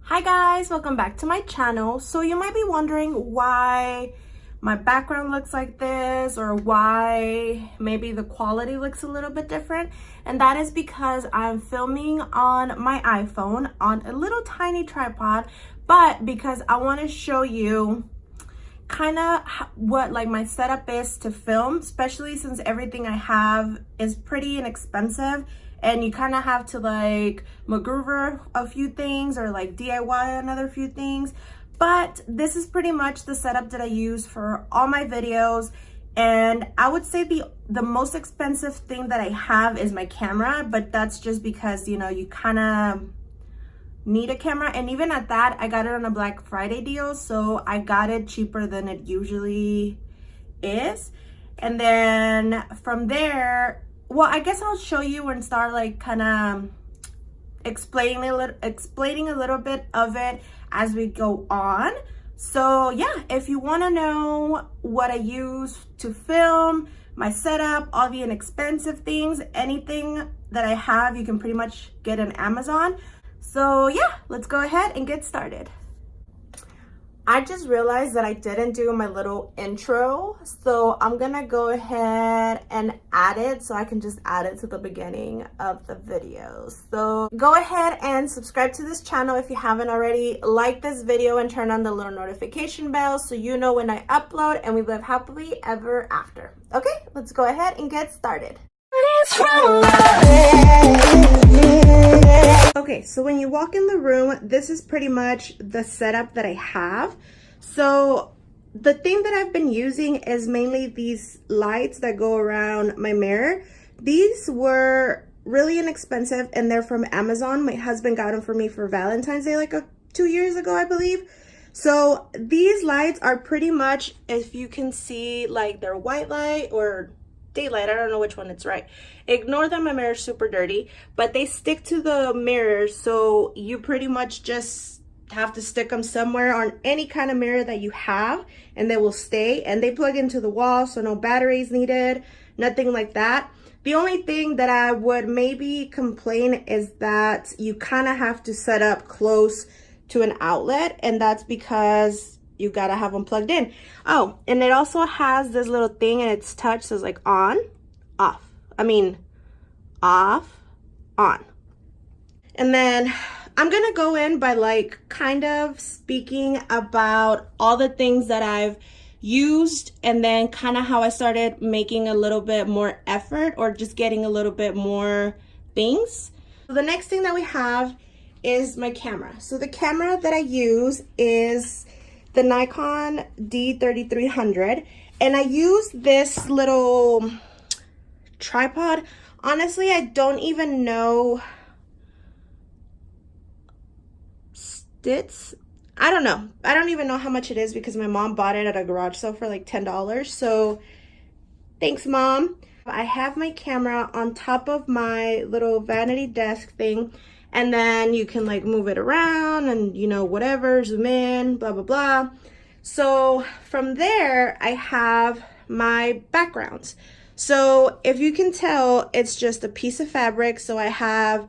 Hi guys, welcome back to my channel. So you might be wondering why my background looks like this or why maybe the quality looks a little bit different, and that is because I'm filming on my iPhone on a little tiny tripod, but because I want to show you kind of what like my setup is to film, especially since everything I have is pretty inexpensive and you kind of have to like MacGruber a few things or like DIY another few things. But this is pretty much the setup that I use for all my videos. And I would say the most expensive thing that I have is my camera, but that's just because, you know, you kind of need a camera. And even at that, I got it on a Black Friday deal, so I got it cheaper than it usually is. And then from there, well, I guess I'll show you and start like kind of explaining a little bit of it as we go on. So yeah, if you want to know what I use to film, my setup, all the inexpensive things, anything that I have, you can pretty much get on Amazon. So yeah, let's go ahead and get started. I just realized that I didn't do my little intro, so I'm gonna go ahead and add it so I can just add it to the beginning of the video. So go ahead and subscribe to this channel if you haven't already. Like this video and turn on the little notification bell so you know when I upload, and we live happily ever after. Okay, let's go ahead and get started. Okay, so when you walk in the room, this is pretty much the setup that I have. So the thing that I've been using is mainly these lights that go around my mirror. These were really inexpensive and they're from Amazon. My husband got them for me for Valentine's Day like 2 years ago, I believe. So these lights are pretty much, if you can see, like they're white light or daylight, I don't know which one it's right. Ignore that my mirror is super dirty, but they stick to the mirror, so you pretty much just have to stick them somewhere on any kind of mirror that you have and they will stay, and they plug into the wall, so no batteries needed, nothing like that. The only thing that I would maybe complain is that you kind of have to set up close to an outlet, and that's because you gotta have them plugged in. Oh, and it also has this little thing and it's touch, so it's like on, off. I mean, off, on. And then I'm gonna go in by like kind of speaking about all the things that I've used and then kind of how I started making a little bit more effort or just getting a little bit more things. So the next thing that we have is my camera. So the camera that I use is the Nikon D3300, and I use this little tripod. Honestly, I don't even know stits. I don't know. I don't even know how much it is because my mom bought it at a garage sale for like $10. So thanks, Mom. I have my camera on top of my little vanity desk thing, and then you can like move it around and, you know, whatever, zoom in, blah, blah, blah. So from there, I have my backgrounds. So if you can tell, it's just a piece of fabric. So I have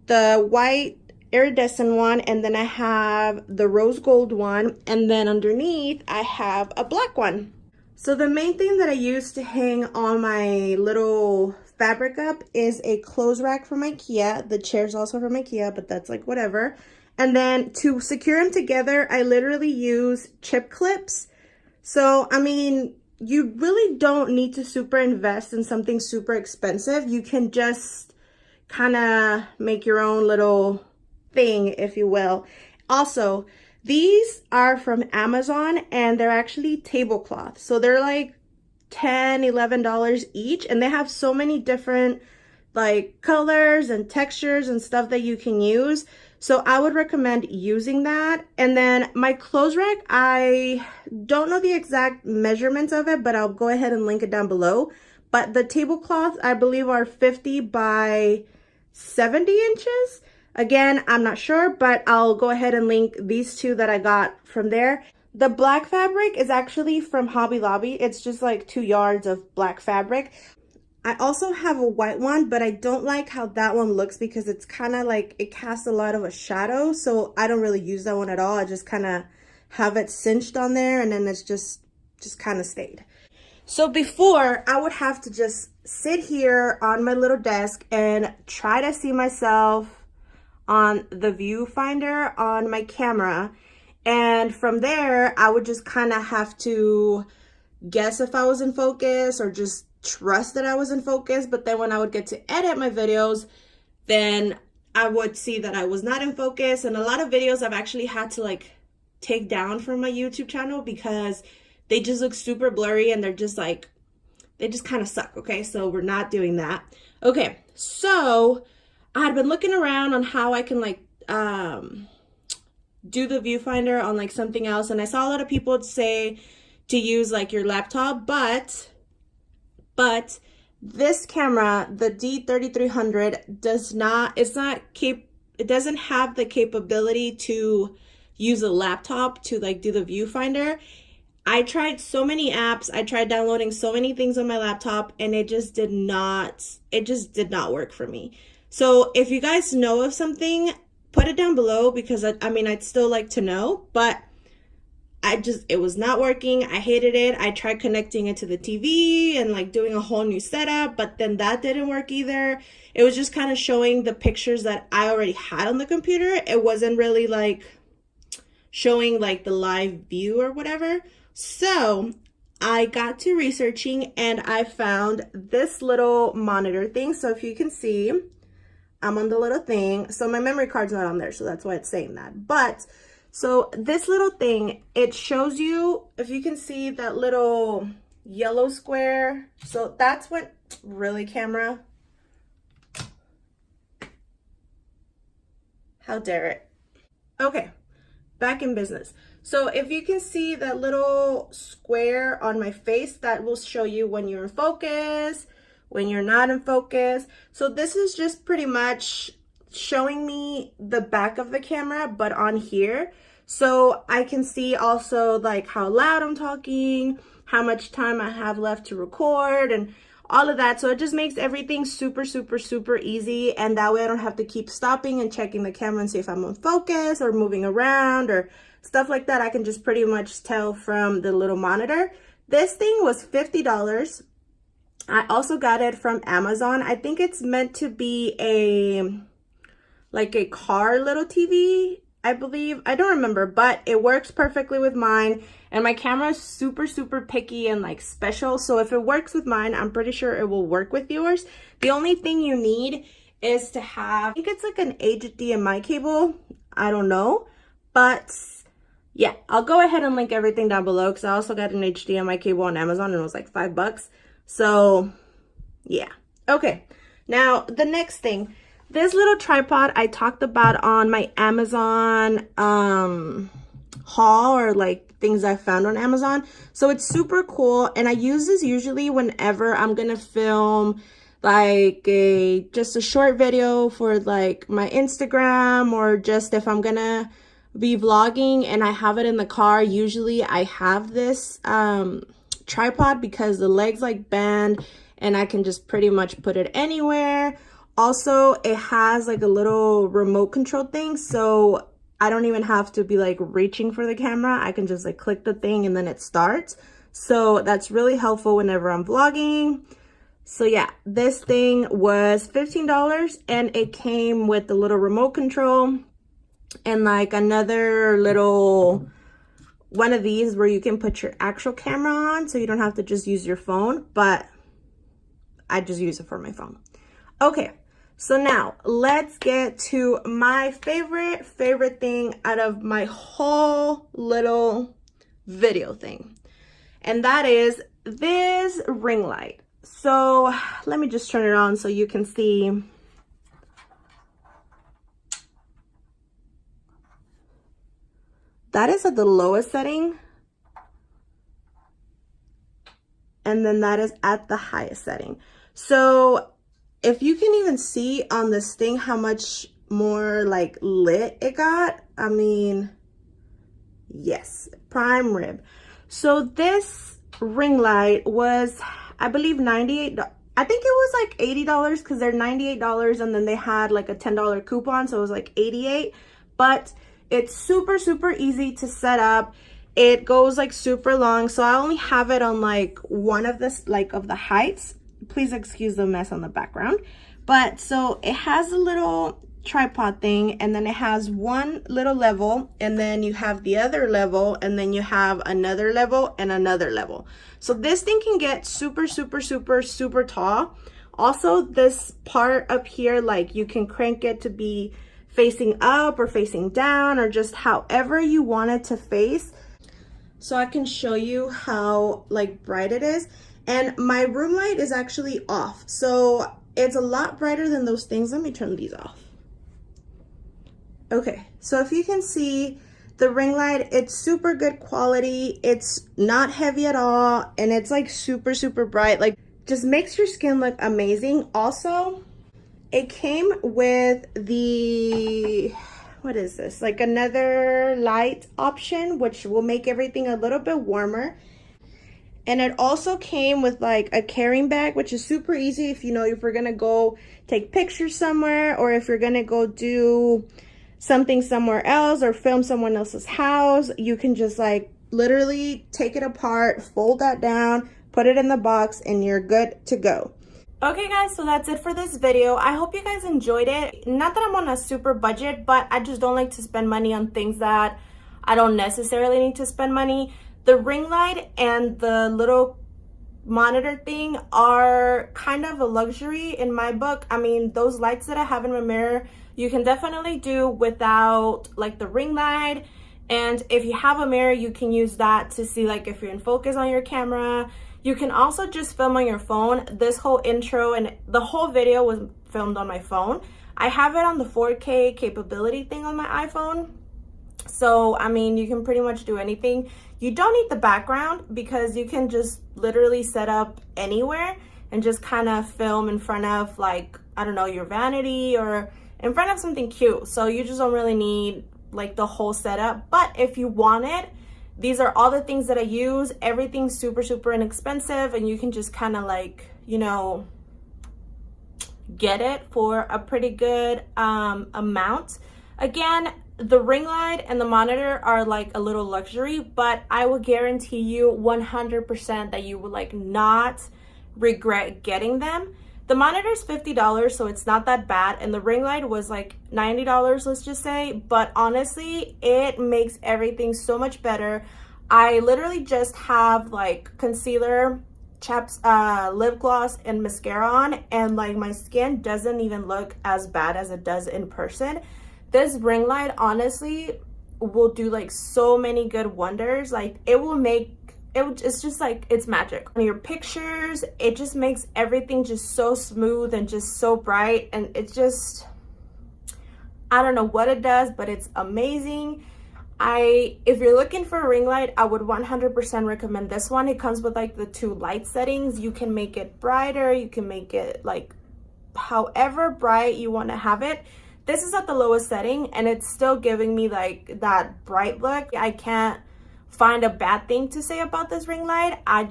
the white iridescent one, and then I have the rose gold one, and then underneath I have a black one. So the main thing that I use to hang on my little fabric up is a clothes rack from IKEA. The chair's also from IKEA, but that's like whatever. And then to secure them together, I literally use chip clips. So, I mean, you really don't need to super invest in something super expensive. You can just kind of make your own little thing, if you will. Also, these are from Amazon and they're actually tablecloths. So they're like $10, $11 each, and they have so many different like colors and textures and stuff that you can use. So I would recommend using that. And then my clothes rack, I don't know the exact measurements of it, but I'll go ahead and link it down below. But the tablecloths, I believe, are 50 by 70 inches. Again, I'm not sure, but I'll go ahead and link these two that I got from there. The black fabric is actually from Hobby Lobby. It's just like 2 yards of black fabric. I also have a white one, but I don't like how that one looks because it's kind of like, it casts a lot of a shadow. So I don't really use that one at all. I just kind of have it cinched on there, and then it's just kind of stayed. So before, I would have to just sit here on my little desk and try to see myself on the viewfinder on my camera. And from there, I would just kind of have to guess if I was in focus or just trust that I was in focus. But then when I would get to edit my videos, then I would see that I was not in focus. And a lot of videos I've actually had to like take down from my YouTube channel because they just look super blurry and they're just like, they just kind of suck. Okay, so we're not doing that. Okay, so I had been looking around on how I can like do the viewfinder on like something else, and I saw a lot of people say to use like your laptop, but this camera, the D3300, it doesn't have the capability to use a laptop to like do the viewfinder. I tried so many apps, I tried downloading so many things on my laptop, and it just did not work for me. So if you guys know of something, put it down below, because I mean, I'd still like to know, but it was not working. I hated it. I tried connecting it to the TV and like doing a whole new setup, but then that didn't work either. It was just kind of showing the pictures that I already had on the computer. It wasn't really like showing like the live view or whatever. So I got to researching and I found this little monitor thing. So if you can see, I'm on the little thing. So my memory card's not on there, so that's why it's saying that. But so this little thing, it shows you, if you can see that little yellow square. So that's what, really, camera? How dare it? Okay, back in business. So if you can see that little square on my face, that will show you when you're in focus, when you're not in focus. So this is just pretty much showing me the back of the camera, but on here. So I can see also like how loud I'm talking, how much time I have left to record, and all of that. So it just makes everything super, super, super easy. And that way I don't have to keep stopping and checking the camera and see if I'm on focus or moving around or stuff like that. I can just pretty much tell from the little monitor. This thing was $50. I also got it from Amazon. I think it's meant to be like a car little TV, I believe. I don't remember, but it works perfectly with mine. And my camera is super, super picky and like special. So if it works with mine, I'm pretty sure it will work with yours. The only thing you need is to have, I think it's like an HDMI cable. I don't know, but yeah, I'll go ahead and link everything down below because I also got an HDMI cable on Amazon and it was like $5. So yeah. Okay. Now the next thing, this little tripod I talked about on my Amazon haul, or like things I found on Amazon. So it's super cool. And I use this usually whenever I'm going to film like just a short video for like my Instagram, or just if I'm going to be vlogging and I have it in the car. Usually I have this tripod because the legs like bend and I can just pretty much put it anywhere. Also, it has like a little remote control thing, so I don't even have to be like reaching for the camera. I can just like click the thing and then it starts. So that's really helpful whenever I'm vlogging. So yeah, this thing was $15 and it came with the little remote control and like another little one of these where you can put your actual camera on, so you don't have to just use your phone, but I just use it for my phone. Okay, so now let's get to my favorite thing out of my whole little video thing, and that is this ring light. So let me just turn it on so you can see. That is at the lowest setting, and then that is at the highest setting. So if you can even see on this thing how much more like lit it got, I mean, yes, prime rib. So this ring light was, I believe, $98. I think it was like $80 because they're $98, and then they had like a $10 coupon, so it was like $88. But it's super, super easy to set up. It goes like super long, so I only have it on like one of this, like of the heights. Please excuse the mess on the background. But so it has a little tripod thing, and then it has one little level, and then you have the other level, and then you have another level and another level. So this thing can get super, super, super, super tall. Also, this part up here, like you can crank it to be facing up or facing down, or just however you want it to face. So I can show you how like bright it is. And my room light is actually off, so it's a lot brighter than those things. Let me turn these off. Okay, so if you can see the ring light, it's super good quality. It's not heavy at all, and it's like super, super bright. Like, just makes your skin look amazing. Also, it came with the, what is this? Like another light option, which will make everything a little bit warmer. And it also came with like a carrying bag, which is super easy if you know, if you're gonna go take pictures somewhere, or if you're gonna go do something somewhere else or film someone else's house, you can just like literally take it apart, fold that down, put it in the box, and you're good to go. Okay guys, so that's it for this video. I hope you guys enjoyed it. Not that I'm on a super budget, but I just don't like to spend money on things that I don't necessarily need to spend money. The ring light and the little monitor thing are kind of a luxury in my book. I mean, those lights that I have in my mirror, you can definitely do without like the ring light. And if you have a mirror, you can use that to see like if you're in focus on your camera. You can also just film on your phone. This whole intro and the whole video was filmed on my phone. I have it on the 4K capability thing on my iPhone. So, I mean, you can pretty much do anything. You don't need the background because you can just literally set up anywhere and just kind of film in front of like, I don't know, your vanity or in front of something cute. So you just don't really need like the whole setup. But if you want it, these are all the things that I use. Everything's super, super inexpensive, and you can just kind of like, you know, get it for a pretty good amount. Again, the ring light and the monitor are like a little luxury, but I will guarantee you 100% that you will like not regret getting them. The monitor is $50, so it's not that bad, and the ring light was like $90, let's just say. But honestly, it makes everything so much better. I literally just have like concealer, lip gloss, and mascara on, and like my skin doesn't even look as bad as it does in person. This ring light honestly will do like so many good wonders. Like it's just like, it's magic. On your pictures, it just makes everything just so smooth and just so bright, and it's just, I don't know what it does, but it's amazing. If you're looking for a ring light, I would 100% recommend this one. It comes with like the 2 light settings. You can make it brighter, you can make it like however bright you want to have it. This is at the lowest setting, and it's still giving me like that bright look. I can't find a bad thing to say about this ring light. I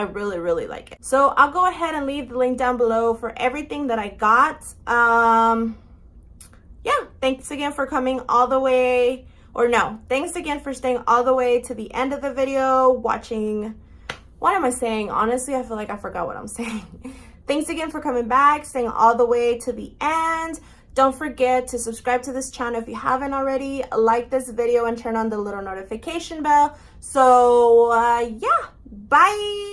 really, really like it. So I'll go ahead and leave the link down below for everything that I got. Yeah, thanks again for coming all the way, or no, thanks again for staying all the way to the end of the video, watching. What am I saying? Honestly, I feel like I forgot what I'm saying. Thanks again for coming back, staying all the way to the end. Don't forget to subscribe to this channel if you haven't already. Like this video and turn on the little notification bell. So yeah, bye.